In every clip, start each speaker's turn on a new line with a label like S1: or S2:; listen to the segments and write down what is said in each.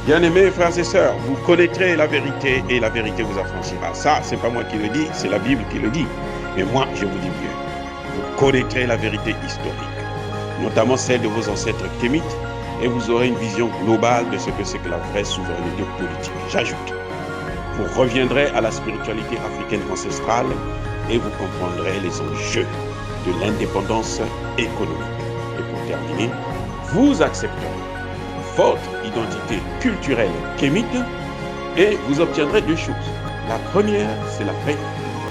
S1: Bien-aimés frères et sœurs, vous connaîtrez la vérité et la vérité vous affranchira. Ça, c'est pas moi qui le dis, c'est la Bible qui le dit. Mais moi, je vous dis bien, vous connaîtrez la vérité historique, notamment celle de vos ancêtres kémites, et vous aurez une vision globale de ce que c'est que la vraie souveraineté politique. J'ajoute, vous reviendrez à la spiritualité africaine ancestrale et vous comprendrez les enjeux de l'indépendance économique. Et pour terminer, vous accepterez votre identité culturelle kémite et vous obtiendrez deux choses. La première, c'est la paix.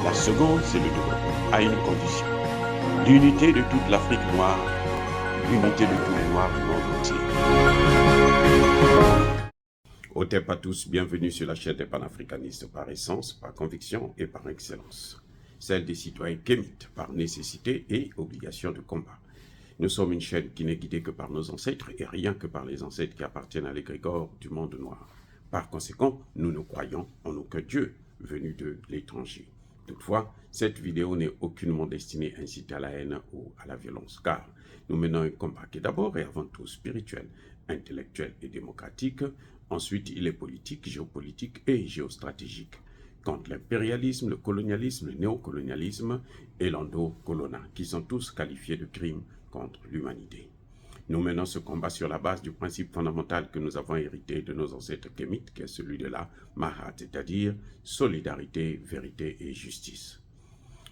S1: La seconde, c'est le développement, à une condition. L'unité de toute l'Afrique noire, l'unité de tous les Noirs du monde entier. Otep à tous, bienvenue sur la chaîne des panafricanistes par essence, par conviction et par excellence. Celle des citoyens kémites par nécessité et obligation de combat. Nous sommes une chaîne qui n'est guidée que par nos ancêtres et rien que par les ancêtres qui appartiennent à l'égrégore du monde noir. Par conséquent, nous ne croyons en aucun Dieu venu de l'étranger. Toutefois, cette vidéo n'est aucunement destinée à inciter à la haine ou à la violence, car nous menons un combat qui est d'abord et avant tout spirituel, intellectuel et démocratique. Ensuite, il est politique, géopolitique et géostratégique, contre l'impérialisme, le colonialisme, le néocolonialisme et l'endocolonat, qui sont tous qualifiés de crimes contre l'humanité. Nous menons ce combat sur la base du principe fondamental que nous avons hérité de nos ancêtres kémites, qui est celui de la Mahat, c'est-à-dire solidarité, vérité et justice.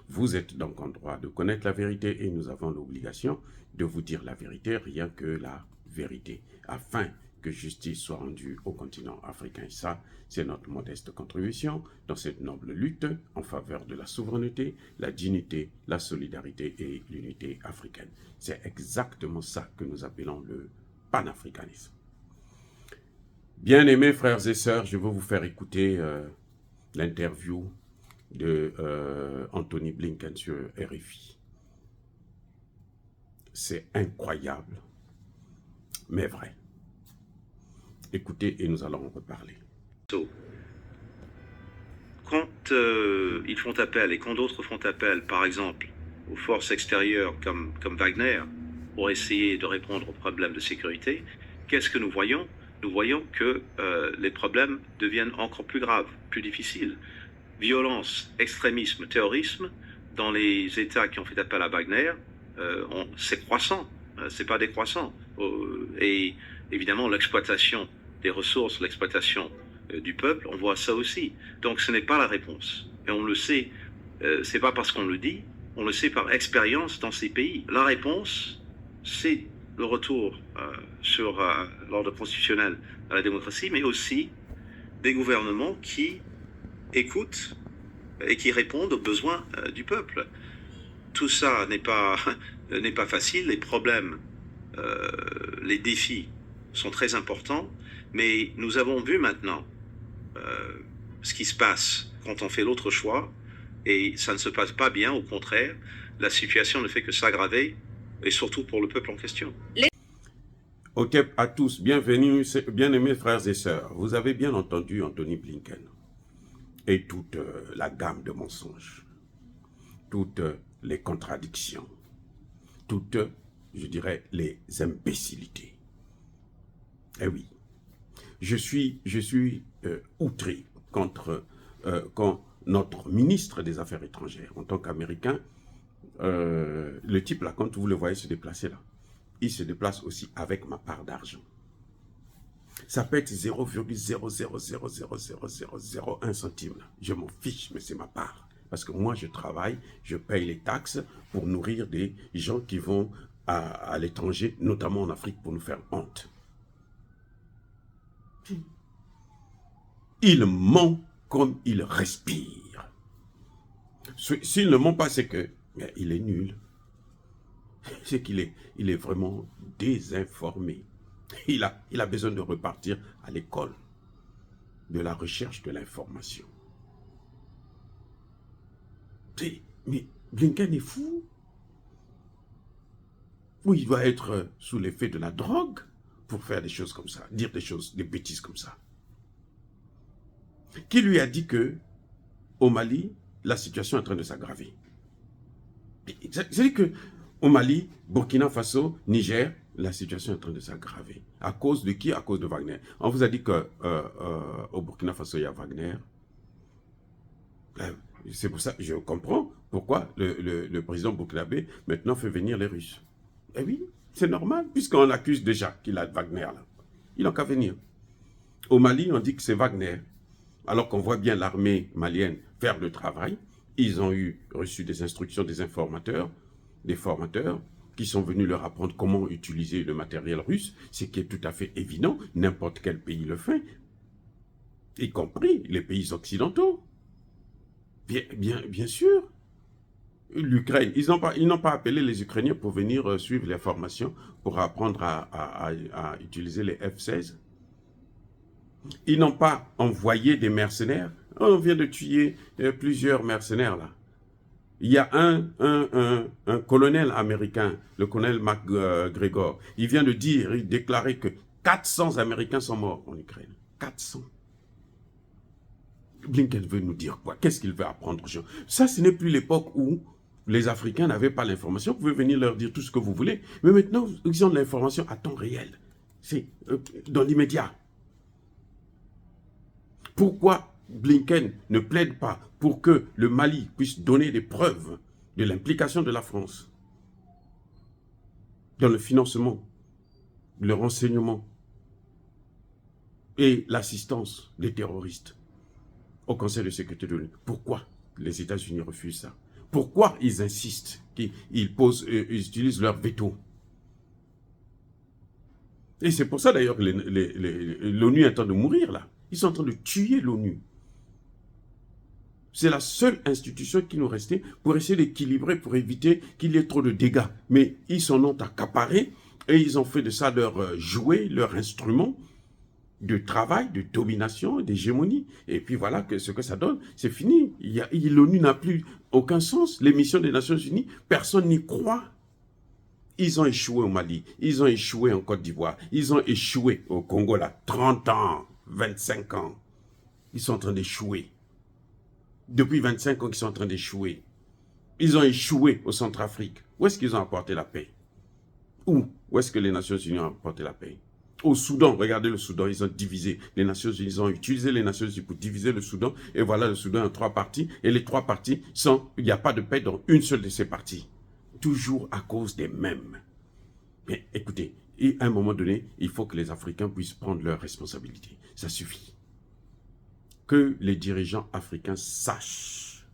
S1: Vous êtes donc en droit de connaître la vérité et nous avons l'obligation de vous dire la vérité, rien que la vérité, afin que justice soit rendue au continent africain. Et ça, c'est notre modeste contribution dans cette noble lutte en faveur de la souveraineté, la dignité, la solidarité et l'unité africaine. C'est exactement ça que nous appelons le panafricanisme. Bien-aimés frères et sœurs, je veux vous faire écouter l'interview de Anthony Blinken sur RFI. C'est incroyable, mais vrai. Écoutez et nous allons en reparler.
S2: Quand ils font appel et quand d'autres font appel, par exemple, aux forces extérieures comme Wagner, pour essayer de répondre aux problèmes de sécurité, qu'est-ce que nous voyons? Nous voyons que les problèmes deviennent encore plus graves, plus difficiles. Violence, extrémisme, terrorisme, dans les États qui ont fait appel à Wagner, c'est croissant, c'est pas décroissant. Et évidemment, l'exploitation des ressources, l'exploitation du peuple, on voit ça aussi. Donc ce n'est pas la réponse. Et on le sait, c'est pas parce qu'on le dit, on le sait par expérience dans ces pays. La réponse, c'est le retour sur l'ordre constitutionnel à la démocratie, mais aussi des gouvernements qui écoutent et qui répondent aux besoins du peuple. Tout ça n'est pas facile, les problèmes, les défis sont très importants, mais nous avons vu maintenant ce qui se passe quand on fait l'autre choix, et ça ne se passe pas bien, au contraire, la situation ne fait que s'aggraver, et surtout pour le peuple en question.
S1: Otep à tous, bienvenue, bien-aimés frères et sœurs. Vous avez bien entendu Anthony Blinken et toute la gamme de mensonges, toutes les contradictions, toutes, je dirais, les imbécilités. Eh oui, je suis outré quand notre ministre des Affaires étrangères, en tant qu'Américain, le type là, quand vous le voyez se déplacer là, il se déplace aussi avec ma part d'argent. Ça peut être 0,0000001 centime. Je m'en fiche, mais c'est ma part. Parce que moi, je travaille, je paye les taxes pour nourrir des gens qui vont à l'étranger, notamment en Afrique, pour nous faire honte. Il ment comme il respire. S'il ne ment pas, c'est que il est nul. C'est qu'il est vraiment désinformé. Il a besoin de repartir à l'école de la recherche de l'information. Mais Blinken est fou. Ou il doit être sous l'effet de la drogue pour faire des choses comme ça, dire des bêtises comme ça. Qui lui a dit que au Mali, la situation est en train de s'aggraver? C'est-à-dire que au Mali, Burkina Faso, Niger, la situation est en train de s'aggraver. À cause de qui? À cause de Wagner. On vous a dit qu'au Burkina Faso, il y a Wagner. C'est pour ça que je comprends pourquoi le président burkinabé maintenant fait venir les Russes. Eh oui, c'est normal, puisqu'on l'accuse déjà qu'il a Wagner là. Il n'a qu'à venir. Au Mali, on dit que c'est Wagner. Alors qu'on voit bien l'armée malienne faire le travail. Ils ont reçu des instructions des informateurs, des formateurs, qui sont venus leur apprendre comment utiliser le matériel russe, ce qui est tout à fait évident, n'importe quel pays le fait, y compris les pays occidentaux. Bien sûr. L'Ukraine, ils n'ont pas appelé les Ukrainiens pour venir suivre les formations, pour apprendre à utiliser les F-16. Ils n'ont pas envoyé des mercenaires. On vient de tuer plusieurs mercenaires là. Il y a un colonel américain, le colonel McGregor, il vient de déclarer que 400 Américains sont morts en Ukraine. 400. Blinken veut nous dire quoi? Qu'est-ce qu'il veut apprendre aux gens? Ça, ce n'est plus l'époque où les Africains n'avaient pas l'information. Vous pouvez venir leur dire tout ce que vous voulez. Mais maintenant, ils ont de l'information à temps réel. C'est dans l'immédiat. Pourquoi Blinken ne plaide pas pour que le Mali puisse donner des preuves de l'implication de la France dans le financement, le renseignement et l'assistance des terroristes au Conseil de sécurité de l'ONU? Pourquoi les États-Unis refusent ça? Pourquoi ils insistent, qu'ils utilisent leur veto? Et c'est pour ça d'ailleurs que l'ONU est en train de mourir là. Ils sont en train de tuer l'ONU. C'est la seule institution qui nous restait pour essayer d'équilibrer, pour éviter qu'il y ait trop de dégâts. Mais ils s'en ont accaparé et ils ont fait de ça leur jouet, leur instrument de travail, de domination, d'hégémonie. Et puis voilà ce que ça donne. C'est fini. L'ONU n'a plus aucun sens. Les missions des Nations Unies, personne n'y croit. Ils ont échoué au Mali. Ils ont échoué en Côte d'Ivoire. Ils ont échoué au Congo là. 30 ans, 25 ans. Ils sont en train d'échouer. Depuis 25 ans qu'ils sont en train d'échouer. Ils ont échoué au Centrafrique. Où est-ce qu'ils ont apporté la paix? Où est-ce que les Nations Unies ont apporté la paix? Au Soudan, regardez le Soudan, ils ont divisé. Les Nations Unies, ils ont utilisé les Nations Unies pour diviser le Soudan. Et voilà le Soudan en 3 parties. Et les 3 parties, il n'y a pas de paix dans une seule de ces parties. Toujours à cause des mêmes. Mais écoutez, à un moment donné, il faut que les Africains puissent prendre leurs responsabilités. Ça suffit. Que les dirigeants africains sachent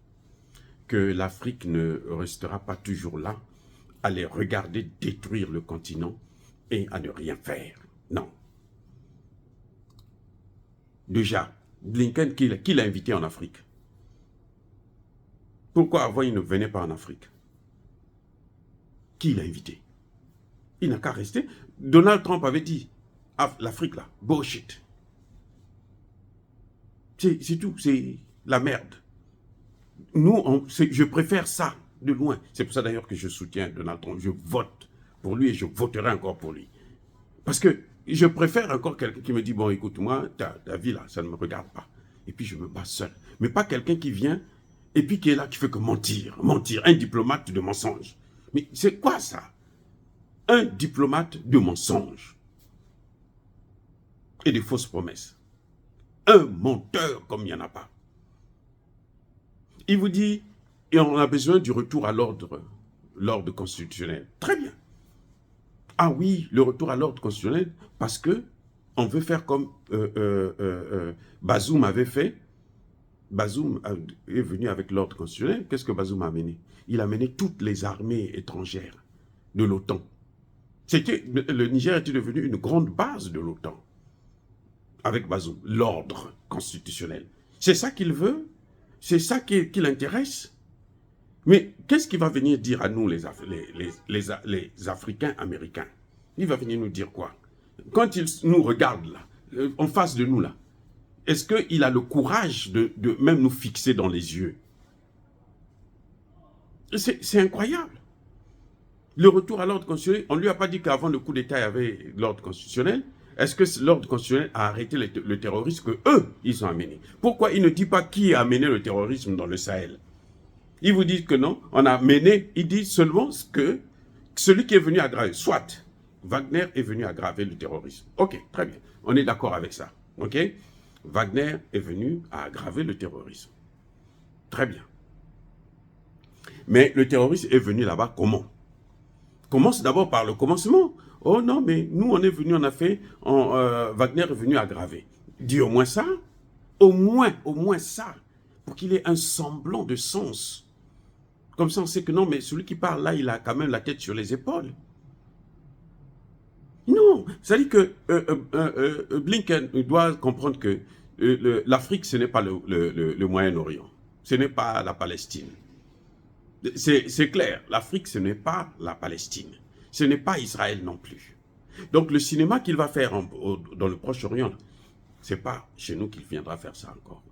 S1: que l'Afrique ne restera pas toujours là à les regarder détruire le continent et à ne rien faire. Non. Déjà, Blinken, qui l'a invité en Afrique? Pourquoi avant il ne venait pas en Afrique? Qui l'a invité? Il n'a qu'à rester. Donald Trump avait dit, l'Afrique là, bullshit. C'est tout, c'est la merde. Nous, je préfère ça de loin. C'est pour ça d'ailleurs que je soutiens Donald Trump. Je vote pour lui et je voterai encore pour lui. Parce que je préfère encore quelqu'un qui me dit, bon écoute, moi, ta vie là, ça ne me regarde pas. Et puis je me bats seul. Mais pas quelqu'un qui vient et puis qui est là, qui fait que mentir. Un diplomate de mensonge. Mais c'est quoi ça? Un diplomate de mensonge. Et de fausses promesses. Un menteur comme il n'y en a pas. Il vous dit, et on a besoin du retour à l'ordre constitutionnel. Très bien. Ah oui, le retour à l'ordre constitutionnel, parce que on veut faire comme Bazoum avait fait. Bazoum est venu avec l'ordre constitutionnel. Qu'est-ce que Bazoum a amené? Il a amené toutes les armées étrangères de l'OTAN. Le Niger était devenu une grande base de l'OTAN. Avec Bazoum, l'ordre constitutionnel. C'est ça qu'il veut? C'est ça qui l'intéresse? Mais qu'est-ce qu'il va venir dire à nous, les Africains américains? Il va venir nous dire quoi? Quand il nous regarde là, en face de nous là, est-ce qu'il a le courage de même nous fixer dans les yeux? C'est incroyable. Le retour à l'ordre constitutionnel, on ne lui a pas dit qu'avant le coup d'État, il y avait l'ordre constitutionnel. Est-ce que l'ordre constitutionnel a arrêté le terrorisme que eux, ils ont amené? Pourquoi il ne dit pas qui a amené le terrorisme dans le Sahel? Il vous dit que non, on a mené, il dit seulement que celui qui est venu aggraver, soit Wagner est venu aggraver le terrorisme. Ok, très bien. On est d'accord avec ça. Ok? Wagner est venu à aggraver le terrorisme. Très bien. Mais le terrorisme est venu là-bas comment? Commence d'abord par le commencement. Oh non, mais nous, on est venu, on a fait, Wagner est venu aggraver. Dis au moins ça. Au moins ça. Pour qu'il ait un semblant de sens. Comme ça, on sait que non, mais celui qui parle là, il a quand même la tête sur les épaules. Non, c'est-à-dire que Blinken doit comprendre que l'Afrique, ce n'est pas le Moyen-Orient. Ce n'est pas la Palestine. C'est clair, l'Afrique, ce n'est pas la Palestine. Ce n'est pas Israël non plus. Donc le cinéma qu'il va faire dans le Proche-Orient, ce n'est pas chez nous qu'il viendra faire ça encore.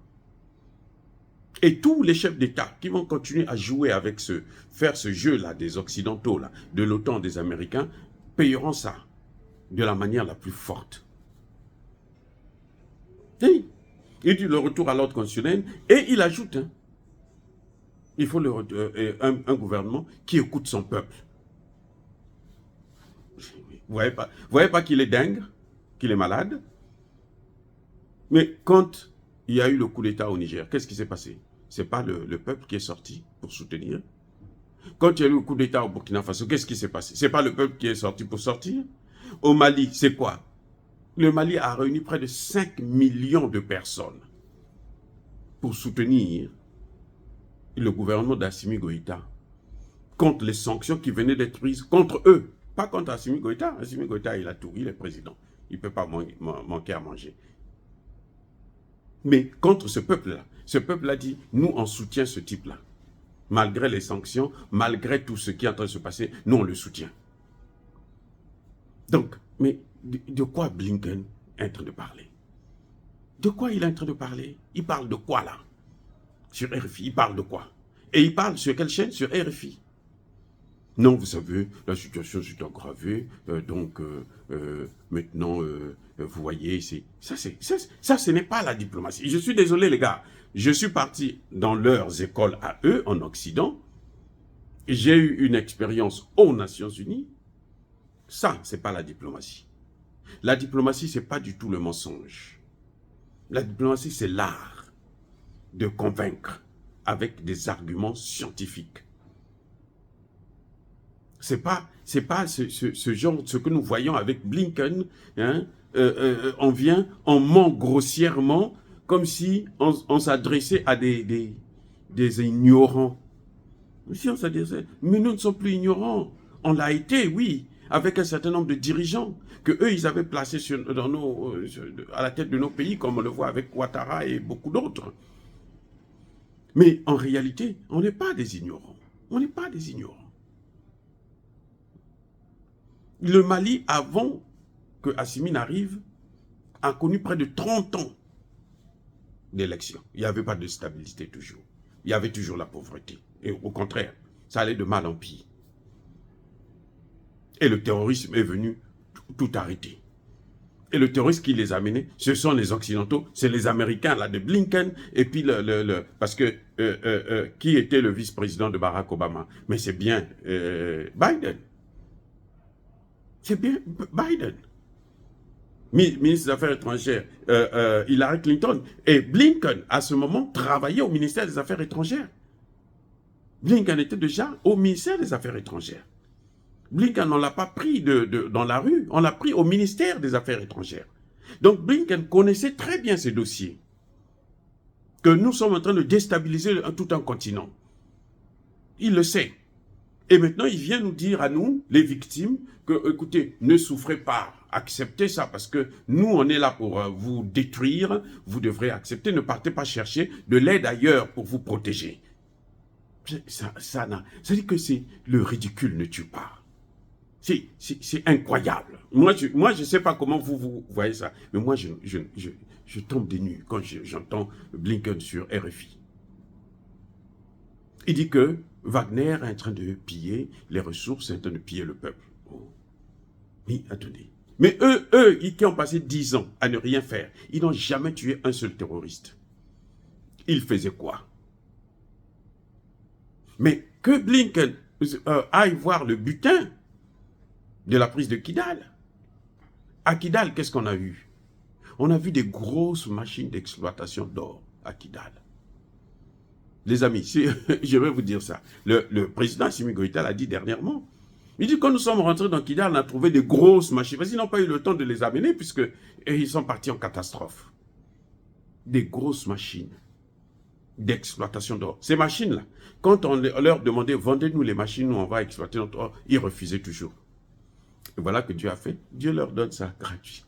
S1: Et tous les chefs d'État qui vont continuer à jouer avec faire ce jeu-là des Occidentaux, là, de l'OTAN, des Américains, payeront ça de la manière la plus forte. Et il dit le retour à l'ordre constitutionnel, et il ajoute, hein, il faut un gouvernement qui écoute son peuple. Vous voyez pas qu'il est dingue, qu'il est malade? Mais quand il y a eu le coup d'État au Niger, qu'est-ce qui s'est passé? Ce n'est pas le peuple qui est sorti pour soutenir. Quand il y a eu le coup d'État au Burkina Faso, qu'est-ce qui s'est passé? Ce n'est pas le peuple qui est sorti pour sortir. Au Mali, c'est quoi? Le Mali a réuni près de 5 millions de personnes pour soutenir le gouvernement d'Assimi Goïta contre les sanctions qui venaient d'être prises contre eux. Pas contre Assimi Goïta. Assimi Goïta, il a tout, il est président. Il ne peut pas manquer à manger. Mais contre ce peuple-là. Ce peuple a dit, nous, on soutient ce type-là. Malgré les sanctions, malgré tout ce qui est en train de se passer, nous, on le soutient. Donc, mais de quoi Blinken est en train de parler? De quoi il est en train de parler? Il parle de quoi, là? Sur RFI, il parle de quoi? Et il parle sur quelle chaîne? Sur RFI. Non, vous savez, la situation s'est aggravée, donc maintenant, vous voyez, ça, ce n'est pas la diplomatie. Je suis désolé, les gars. Je suis parti dans leurs écoles à eux, en Occident. J'ai eu une expérience aux Nations Unies. Ça, c'est pas la diplomatie. La diplomatie, c'est pas du tout le mensonge. La diplomatie, c'est l'art de convaincre avec des arguments scientifiques. C'est pas ce genre, ce que nous voyons avec Blinken, hein, on ment grossièrement, comme si on s'adressait à des ignorants. Si on s'adressait, mais nous ne sommes plus ignorants. On l'a été, oui, avec un certain nombre de dirigeants que eux, ils avaient placés à la tête de nos pays, comme on le voit avec Ouattara et beaucoup d'autres. Mais en réalité, on n'est pas des ignorants. On n'est pas des ignorants. Le Mali, avant que Assimi n'arrive, a connu près de 30 ans d'élections. Il n'y avait pas de stabilité toujours. Il y avait toujours la pauvreté. Et au contraire, ça allait de mal en pire. Et le terrorisme est venu tout arrêter. Et le terrorisme qui les a menés, ce sont les Occidentaux, c'est les Américains, là, de Blinken, et puis parce que, qui était le vice-président de Barack Obama? Mais c'est bien Biden. C'est bien Biden. Ministre des Affaires étrangères, Hillary Clinton. Et Blinken, à ce moment, travaillait au ministère des Affaires étrangères. Blinken était déjà au ministère des Affaires étrangères. Blinken, on ne l'a pas pris dans la rue, on l'a pris au ministère des Affaires étrangères. Donc Blinken connaissait très bien ces dossiers. Que nous sommes en train de déstabiliser tout un continent. Il le sait. Et maintenant, il vient nous dire à nous, les victimes, que, écoutez, ne souffrez pas, acceptez ça, parce que nous, on est là pour vous détruire, vous devrez accepter, ne partez pas chercher de l'aide ailleurs pour vous protéger. C'est-à-dire que le ridicule ne tue pas. C'est incroyable. Moi, je ne sais pas comment vous voyez ça, mais moi, je tombe des nues quand j'entends Blinken sur RFI. Il dit que Wagner est en train de piller les ressources, est en train de piller le peuple. Oh. Mais attendez. Mais eux, qui ont passé 10 ans à ne rien faire, ils n'ont jamais tué un seul terroriste. Ils faisaient quoi? Mais que Blinken aille voir le butin de la prise de Kidal. À Kidal, qu'est-ce qu'on a vu? On a vu des grosses machines d'exploitation d'or à Kidal. Les amis, je vais vous dire ça. Le président Assimi Goïta l'a dit dernièrement. Il dit, quand nous sommes rentrés dans Kidal, on a trouvé des grosses machines. Parce qu'ils n'ont pas eu le temps de les amener, puisqu'ils sont partis en catastrophe. Des grosses machines d'exploitation d'or. Ces machines-là, quand on leur demandait, vendez-nous les machines où on va exploiter notre or, ils refusaient toujours. Et voilà que Dieu a fait. Dieu leur donne ça gratuit.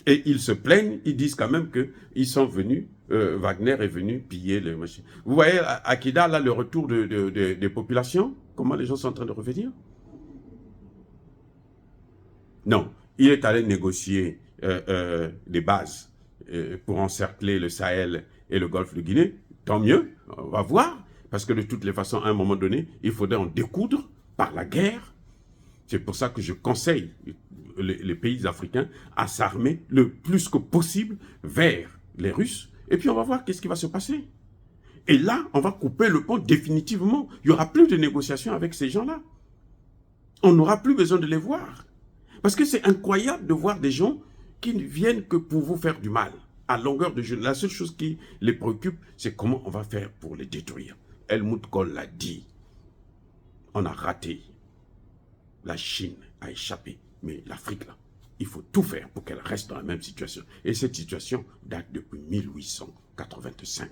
S1: Et ils se plaignent, ils disent quand même qu'ils sont venus, Wagner est venu piller les machines. Vous voyez à Kidal, là, le retour des populations, comment les gens sont en train de revenir? Non, il est allé négocier des bases pour encercler le Sahel et le golfe de Guinée. Tant mieux, on va voir, parce que de toutes les façons, à un moment donné, il faudrait en découdre par la guerre. C'est pour ça que je conseille les pays africains à s'armer le plus que possible vers les Russes. Et puis on va voir qu'est-ce qui va se passer. Et là, on va couper le pont définitivement. Il n'y aura plus de négociations avec ces gens-là. On n'aura plus besoin de les voir. Parce que c'est incroyable de voir des gens qui ne viennent que pour vous faire du mal, à longueur de journée. La seule chose qui les préoccupe, c'est comment on va faire pour les détruire. Helmut Kohl l'a dit. On a raté. La Chine a échappé. Mais l'Afrique, là, il faut tout faire pour qu'elle reste dans la même situation. Et cette situation date depuis 1885.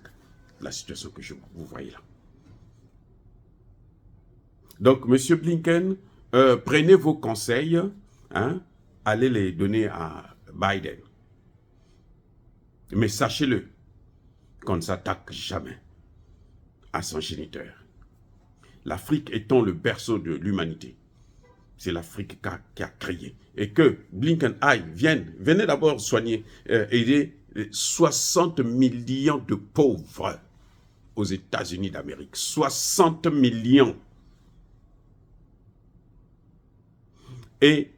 S1: La situation que vous voyez là. Donc, M. Blinken, prenez vos conseils, hein, allez les donner à Biden. Mais sachez-le, qu'on ne s'attaque jamais à son géniteur. L'Afrique étant le berceau de l'humanité, c'est l'Afrique qui a créé. Et que Blinken aille, venez d'abord soigner, aider 60 millions de pauvres aux États-Unis d'Amérique. 60 millions. Et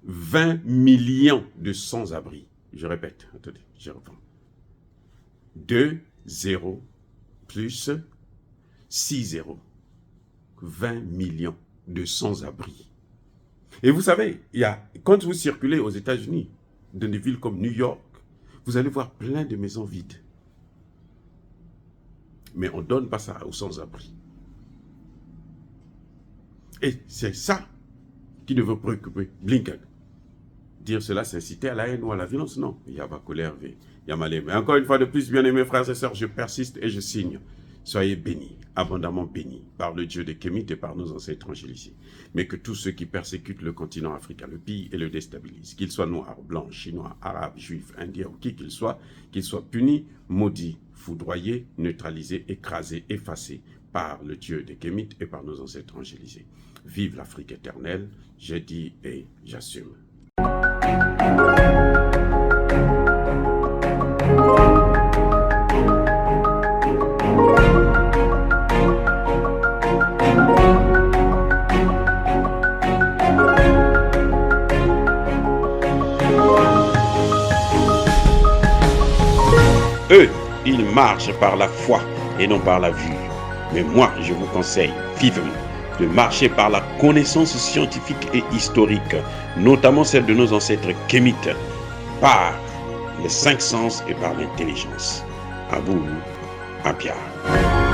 S1: 20 millions de sans-abri. Je répète, attendez, je reprends. 2, 0, plus 6, 0. 20 millions de sans-abri. Et vous savez, quand vous circulez aux États-Unis, dans des villes comme New York, vous allez voir plein de maisons vides. Mais on ne donne pas ça aux sans-abri. Et c'est ça qui devait préoccuper Blinken. Dire cela, c'est inciter à la haine ou à la violence. Non, il y a pas colère, il y a mal aimé. Encore une fois de plus, bien aimés frères et sœurs, je persiste et je signe. Soyez bénis, abondamment bénis, par le Dieu de Kémit et par nos ancêtres angélicés. Mais que tous ceux qui persécutent le continent africain, le pillent et le déstabilisent, qu'ils soient noirs, blancs, chinois, arabes, juifs, indiens ou qui qu'ils soient punis, maudits, foudroyés, neutralisés, écrasés, effacés par le Dieu de Kémit et par nos ancêtres angélicés. Vive l'Afrique éternelle, j'ai dit et j'assume. Eux, ils marchent par la foi et non par la vue. Mais moi, je vous conseille vivement de marcher par la connaissance scientifique et historique, notamment celle de nos ancêtres kémites, par les 5 sens et par l'intelligence. À vous, à Pierre.